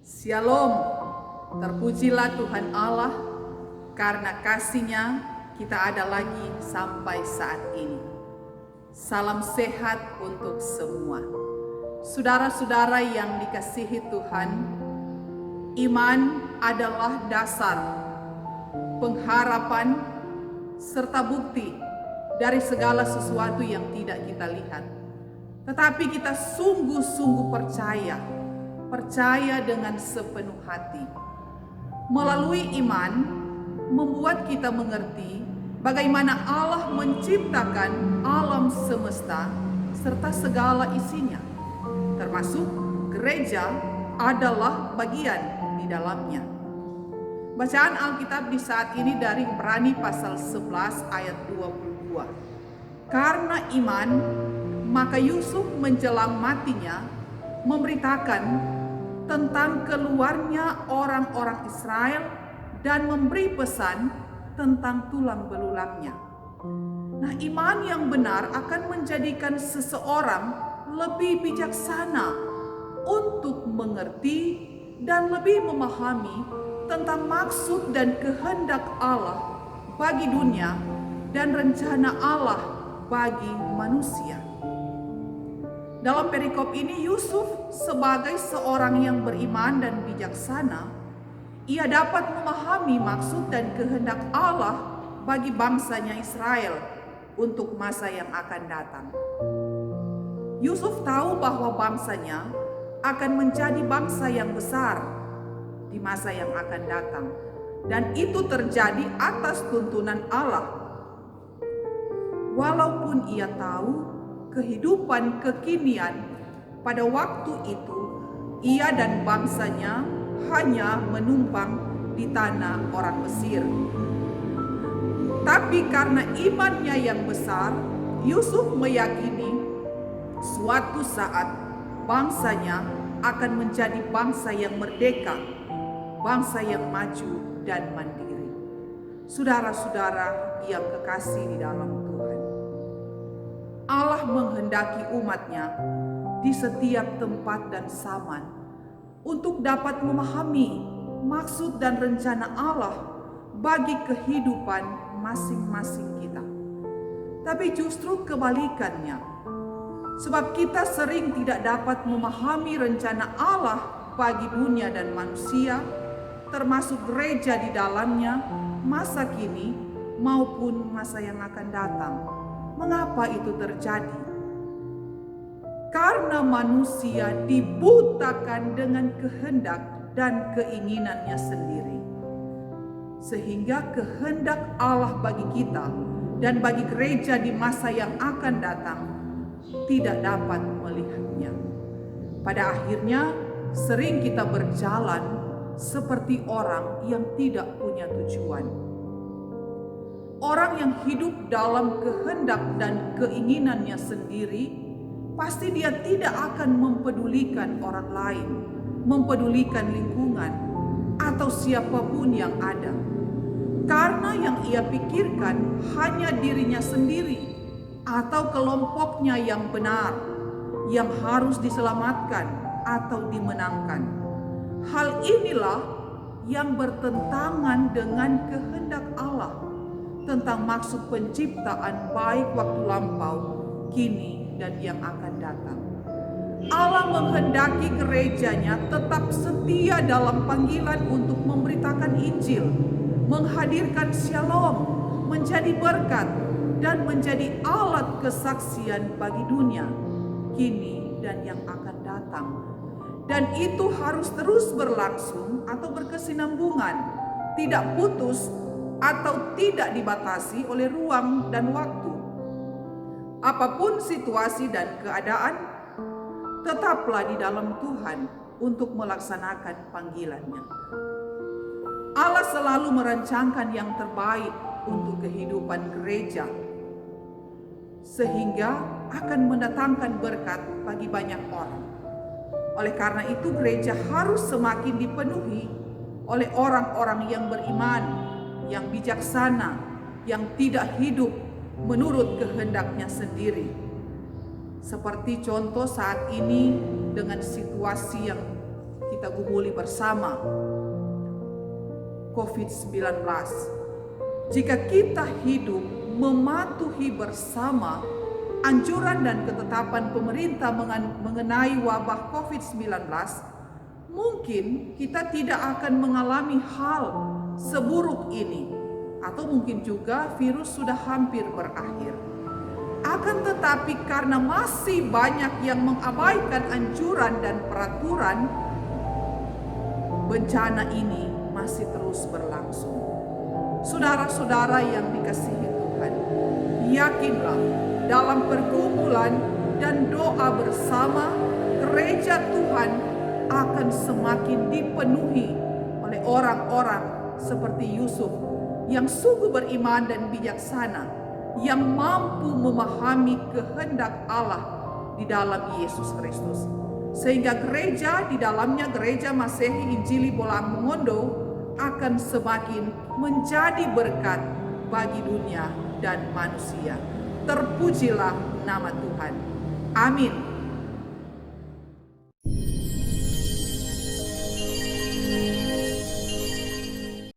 Shalom, terpujilah Tuhan Allah, karena kasih-Nya kita ada lagi sampai saat ini. Salam sehat untuk semua. Saudara-saudara yang dikasihi Tuhan, iman adalah dasar, pengharapan, serta bukti dari segala sesuatu yang tidak kita lihat. Tetapi kita sungguh-sungguh percaya dengan sepenuh hati. Melalui iman, membuat kita mengerti bagaimana Allah menciptakan alam semesta serta segala isinya, termasuk gereja adalah bagian di dalamnya. Bacaan Alkitab di saat ini dari Ibrani pasal 11 ayat 22. Karena iman, maka Yusuf menjelang matinya memberitakan tentang keluarnya orang-orang Israel dan memberi pesan tentang tulang belulangnya. Nah, iman yang benar akan menjadikan seseorang lebih bijaksana untuk mengerti dan lebih memahami tentang maksud dan kehendak Allah bagi dunia dan rencana Allah bagi manusia. Dalam perikop ini Yusuf sebagai seorang yang beriman dan bijaksana, ia dapat memahami maksud dan kehendak Allah bagi bangsanya Israel untuk masa yang akan datang. Yusuf tahu bahwa bangsanya akan menjadi bangsa yang besar di masa yang akan datang, dan itu terjadi atas tuntunan Allah. Walaupun ia tahu kehidupan kekinian pada waktu itu, ia dan bangsanya hanya menumpang di tanah orang Mesir. Tapi karena imannya yang besar, Yusuf meyakini suatu saat bangsanya akan menjadi bangsa yang merdeka, bangsa yang maju dan mandiri. Saudara-saudara yang kekasih di dalam Tuhan, Allah menghendaki umatnya di setiap tempat dan zaman untuk dapat memahami maksud dan rencana Allah bagi kehidupan masing-masing kita. Tapi justru kebalikannya, sebab kita sering tidak dapat memahami rencana Allah bagi dunia dan manusia, termasuk gereja di dalamnya, masa kini maupun masa yang akan datang. Mengapa itu terjadi? Karena manusia dibutakan dengan kehendak dan keinginannya sendiri, sehingga kehendak Allah bagi kita dan bagi gereja di masa yang akan datang tidak dapat melihatnya. Pada akhirnya sering kita berjalan seperti orang yang tidak punya tujuan. Orang yang hidup dalam kehendak dan keinginannya sendiri, pasti dia tidak akan mempedulikan orang lain, mempedulikan lingkungan, atau siapapun yang ada. Karena yang ia pikirkan hanya dirinya sendiri, atau kelompoknya yang benar, yang harus diselamatkan atau dimenangkan. Hal inilah yang bertentangan dengan kehendak Allah tentang maksud penciptaan baik waktu lampau, kini, dan yang akan datang. Allah menghendaki gerejanya tetap setia dalam panggilan untuk memberitakan Injil, menghadirkan shalom, menjadi berkat, dan menjadi alat kesaksian bagi dunia, kini, dan yang akan datang. Dan itu harus terus berlangsung atau berkesinambungan, tidak putus atau tidak dibatasi oleh ruang dan waktu. Apapun situasi dan keadaan, tetaplah di dalam Tuhan untuk melaksanakan panggilannya. Allah selalu merancangkan yang terbaik untuk kehidupan gereja, sehingga akan mendatangkan berkat bagi banyak orang. Oleh karena itu, gereja harus semakin dipenuhi oleh orang-orang yang beriman, yang bijaksana, yang tidak hidup menurut kehendaknya sendiri. Seperti contoh saat ini dengan situasi yang kita gumuli bersama COVID-19. Jika kita hidup mematuhi bersama anjuran dan ketetapan pemerintah mengenai wabah COVID-19, mungkin kita tidak akan mengalami hal seburuk ini, atau mungkin juga virus sudah hampir berakhir. Akan tetapi karena masih banyak yang mengabaikan anjuran dan peraturan, bencana ini masih terus berlangsung. Saudara-saudara yang dikasihi Tuhan, yakinlah dalam pergumulan dan doa bersama, gereja Tuhan akan semakin dipenuhi oleh orang-orang seperti Yusuf yang sungguh beriman dan bijaksana, yang mampu memahami kehendak Allah di dalam Yesus Kristus. Sehingga gereja di dalamnya, gereja Masehi Injili Bolang Mongondo, akan semakin menjadi berkat bagi dunia dan manusia. Terpujilah nama Tuhan. Amin.